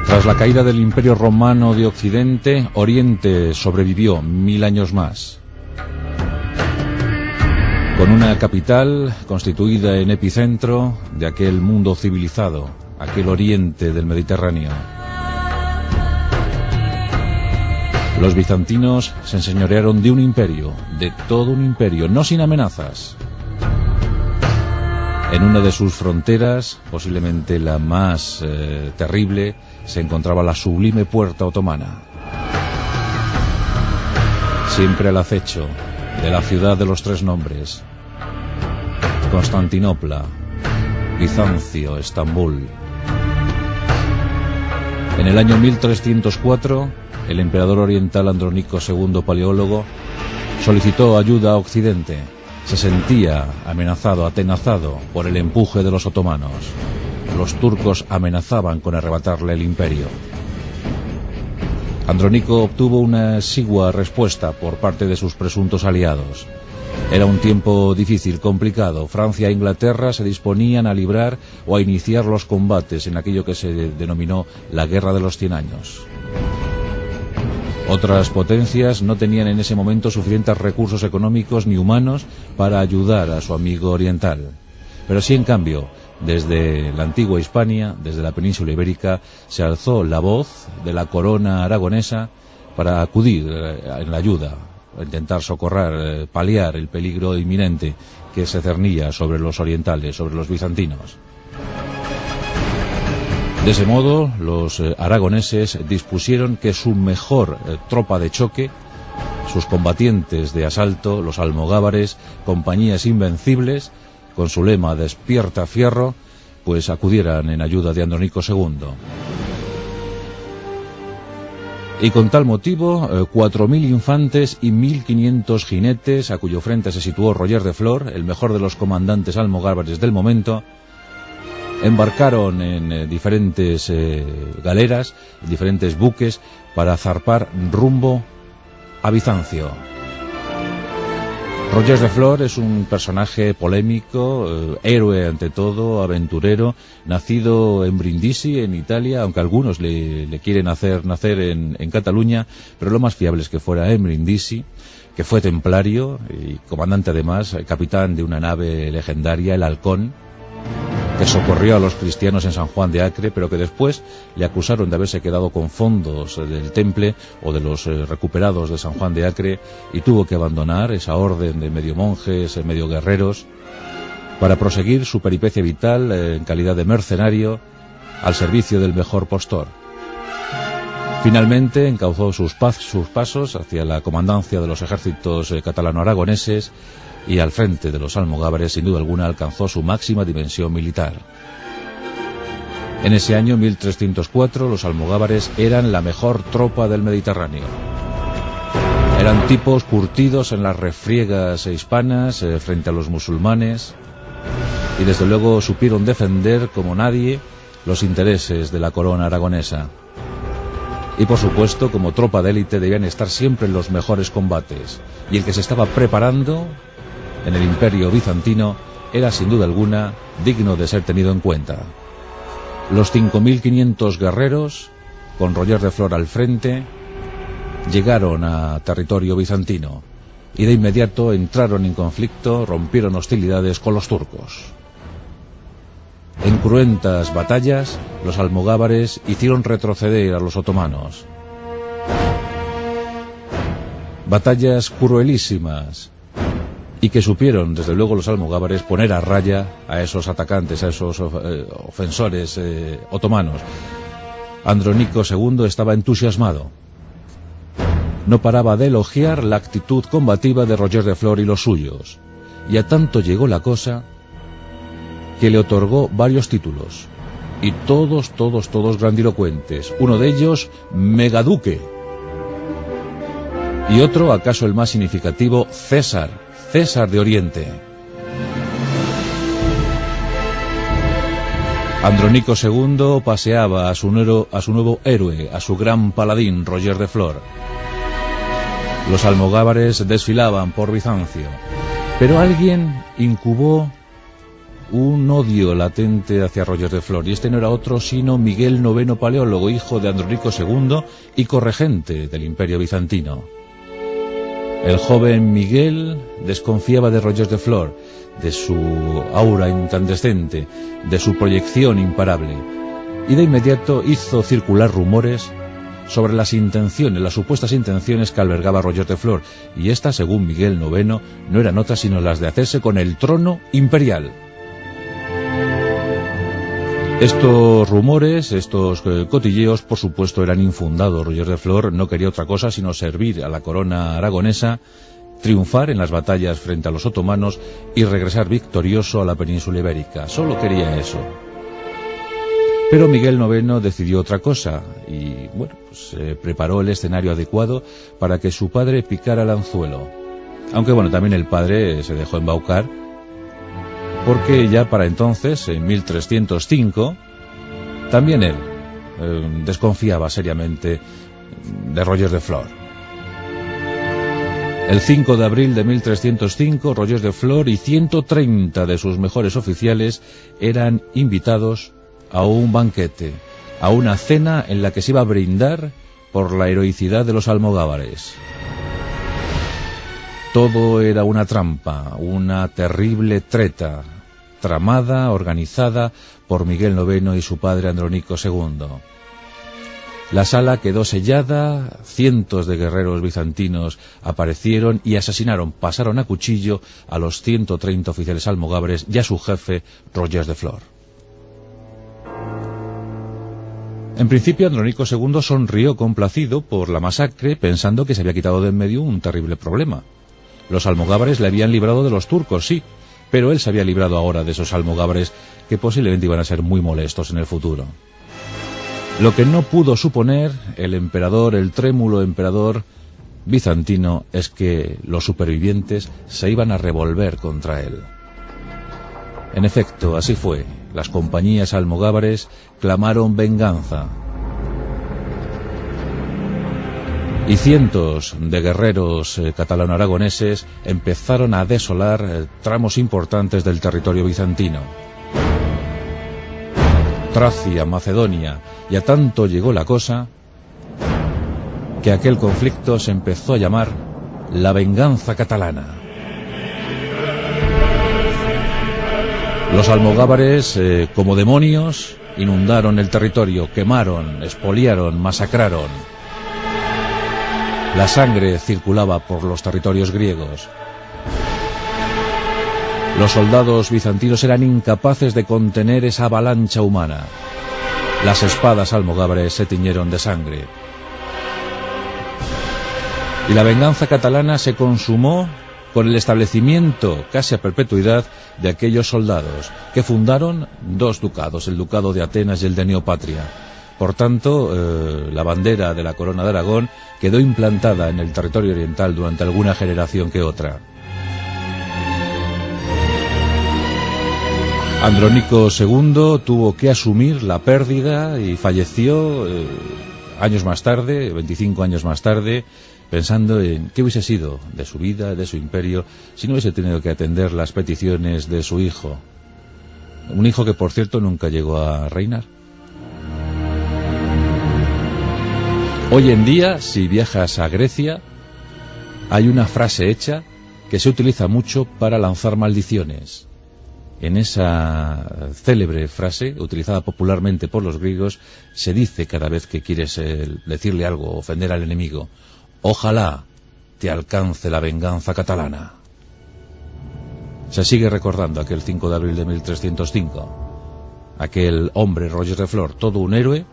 Tras la caída del Imperio Romano de Occidente, Oriente sobrevivió 1000 años más. Con una capital constituida en epicentro de aquel mundo civilizado, aquel Oriente del Mediterráneo. Los bizantinos se enseñorearon de un imperio, de todo un imperio, no sin amenazas. En una de sus fronteras, posiblemente la más terrible, se encontraba la sublime puerta otomana. Siempre al acecho de la ciudad de los tres nombres: Constantinopla, Bizancio, Estambul. En el año 1304, el emperador oriental Andrónico II Paleólogo solicitó ayuda a Occidente. Se sentía amenazado, atenazado por el empuje de los otomanos. Los turcos amenazaban con arrebatarle el imperio. Andrónico obtuvo una exigua respuesta por parte de sus presuntos aliados. Era un tiempo difícil, complicado. Francia e Inglaterra se disponían a librar o a iniciar los combates en aquello que se denominó la Guerra de los 100 años. Otras potencias no tenían en ese momento suficientes recursos económicos ni humanos para ayudar a su amigo oriental. Pero sí, en cambio, desde la antigua Hispania, desde la península ibérica, se alzó la voz de la corona aragonesa para acudir en la ayuda, a intentar socorrer, paliar el peligro inminente que se cernía sobre los orientales, sobre los bizantinos. De ese modo, los aragoneses dispusieron que su mejor tropa de choque, sus combatientes de asalto, los almogávares, compañías invencibles, con su lema "Despierta fierro", pues acudieran en ayuda de Andrónico II. Y con tal motivo, 4000 infantes y 1500 jinetes, a cuyo frente se situó Roger de Flor, el mejor de los comandantes almogávares del momento, embarcaron en diferentes galeras, diferentes buques, para zarpar rumbo a Bizancio. Roger de Flor es un personaje polémico, héroe ante todo, aventurero, nacido en Brindisi, en Italia, aunque algunos le quieren hacer nacer en Cataluña, pero lo más fiable es que fuera en Brindisi, que fue templario y comandante además, capitán de una nave legendaria, el Halcón, que socorrió a los cristianos en San Juan de Acre, pero que después le acusaron de haberse quedado con fondos del Temple o de los recuperados de San Juan de Acre, y tuvo que abandonar esa orden de medio monjes, medio guerreros, para proseguir su peripecia vital en calidad de mercenario al servicio del mejor postor. Finalmente encauzó sus pasos hacia la comandancia de los ejércitos catalano-aragoneses, y al frente de los almogávares, sin duda alguna, alcanzó su máxima dimensión militar. En ese año 1304, los almogávares eran la mejor tropa del Mediterráneo. Eran tipos curtidos en las refriegas hispanas frente a los musulmanes, y desde luego supieron defender como nadie los intereses de la corona aragonesa. Y por supuesto, como tropa de élite, debían estar siempre en los mejores combates, y el que se estaba preparando en el Imperio bizantino era sin duda alguna digno de ser tenido en cuenta. Los 5500 guerreros, con Roger de Flor al frente, llegaron a territorio bizantino y de inmediato entraron en conflicto, rompieron hostilidades con los turcos. En cruentas batallas, los almogávares hicieron retroceder a los otomanos. Batallas cruelísimas, y que supieron, desde luego, los almogávares poner a raya a esos atacantes, a esos ofensores otomanos. Andrónico II estaba entusiasmado. No paraba de elogiar la actitud combativa de Roger de Flor y los suyos, y a tanto llegó la cosa que le otorgó varios títulos, y todos grandilocuentes. Uno de ellos, megaduque, y otro, acaso el más significativo, César de Oriente. Andrónico II paseaba a su nuevo héroe, a su gran paladín, Roger de Flor. Los almogávares desfilaban por Bizancio, pero alguien incubó un odio latente hacia Roger de Flor, y este no era otro sino Miguel IX Paleólogo, hijo de Andrónico II y corregente del Imperio Bizantino. El joven Miguel desconfiaba de Roger de Flor, de su aura incandescente, de su proyección imparable, y de inmediato hizo circular rumores sobre las intenciones, las supuestas intenciones que albergaba Roger de Flor, y estas, según Miguel IX, no eran otras sino las de hacerse con el trono imperial. Estos rumores, estos cotilleos, por supuesto, eran infundados. Roger de Flor no quería otra cosa sino servir a la corona aragonesa, triunfar en las batallas frente a los otomanos y regresar victorioso a la península ibérica. Solo quería eso. Pero Miguel IX decidió otra cosa y, bueno, pues preparó el escenario adecuado para que su padre picara el anzuelo. Aunque, bueno, también el padre se dejó embaucar, porque ya para entonces, en 1305, también él desconfiaba seriamente de Roger de Flor. El 5 de abril de 1305, Roger de Flor y 130 de sus mejores oficiales eran invitados a un banquete, a una cena en la que se iba a brindar por la heroicidad de los almogávares. Todo era una trampa, una terrible treta, tramada, organizada por Miguel IX y su padre Andrónico II. La sala quedó sellada, cientos de guerreros bizantinos aparecieron y asesinaron, pasaron a cuchillo a los 130 oficiales almogávares y a su jefe, Roger de Flor. En principio, Andrónico II sonrió complacido por la masacre, pensando que se había quitado de en medio un terrible problema. Los almogávares le habían librado de los turcos, sí, pero él se había librado ahora de esos almogávares que posiblemente iban a ser muy molestos en el futuro. Lo que no pudo suponer el emperador, el trémulo emperador bizantino, es que los supervivientes se iban a revolver contra él. En efecto, así fue. Las compañías almogávares clamaron venganza. Y cientos de guerreros catalano-aragoneses empezaron a desolar tramos importantes del territorio bizantino. Tracia, Macedonia, y a tanto llegó la cosa que aquel conflicto se empezó a llamar la venganza catalana. Los almogávares, como demonios, inundaron el territorio, quemaron, expoliaron, masacraron. La sangre circulaba por los territorios griegos. Los soldados bizantinos eran incapaces de contener esa avalancha humana. Las espadas almogávares se tiñeron de sangre. Y la venganza catalana se consumó con el establecimiento casi a perpetuidad de aquellos soldados que fundaron dos ducados, el ducado de Atenas y el de Neopatria. Por tanto, la bandera de la corona de Aragón quedó implantada en el territorio oriental durante alguna generación que otra. Andrónico II tuvo que asumir la pérdida y falleció años más tarde, 25 años más tarde, pensando en qué hubiese sido de su vida, de su imperio, si no hubiese tenido que atender las peticiones de su hijo. Un hijo que, por cierto, nunca llegó a reinar. Hoy en día, si viajas a Grecia, hay una frase hecha que se utiliza mucho para lanzar maldiciones. En esa célebre frase, utilizada popularmente por los griegos, se dice cada vez que quieres decirle algo, ofender al enemigo: ojalá te alcance la venganza catalana. Se sigue recordando aquel 5 de abril de 1305. Aquel hombre, Roger de Flor, todo un héroe,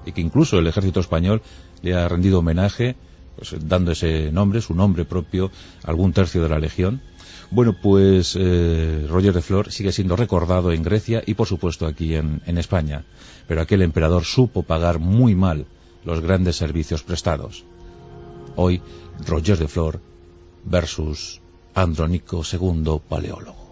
y que incluso el ejército español le ha rendido homenaje, pues, dando ese nombre, su nombre propio, a algún tercio de la legión. Bueno, pues Roger de Flor sigue siendo recordado en Grecia y por supuesto aquí en España. Pero aquel emperador supo pagar muy mal los grandes servicios prestados. Hoy, Roger de Flor versus Andrónico II Paleólogo.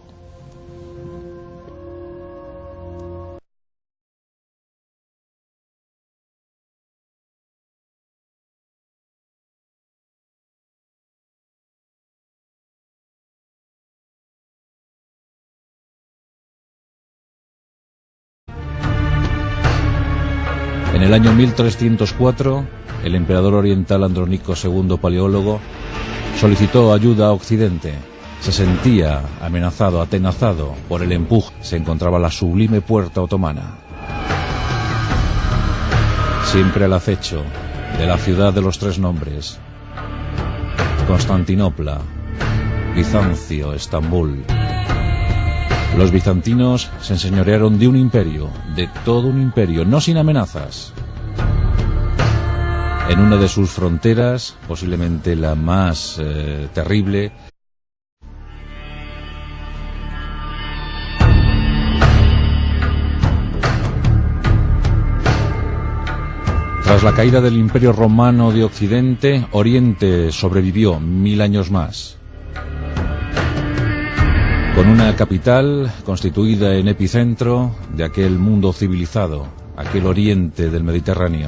En el año 1304, el emperador oriental Andrónico II Paleólogo solicitó ayuda a Occidente. Se sentía amenazado, atenazado por el empuje. Se encontraba la sublime puerta otomana, siempre al acecho de la ciudad de los tres nombres: Constantinopla, Bizancio, Estambul. Los bizantinos se enseñorearon de un imperio, de todo un imperio, no sin amenazas. En una de sus fronteras, posiblemente la más terrible, tras la caída del Imperio Romano de Occidente, Oriente sobrevivió 1000 años más, con una capital constituida en epicentro de aquel mundo civilizado, aquel Oriente del Mediterráneo.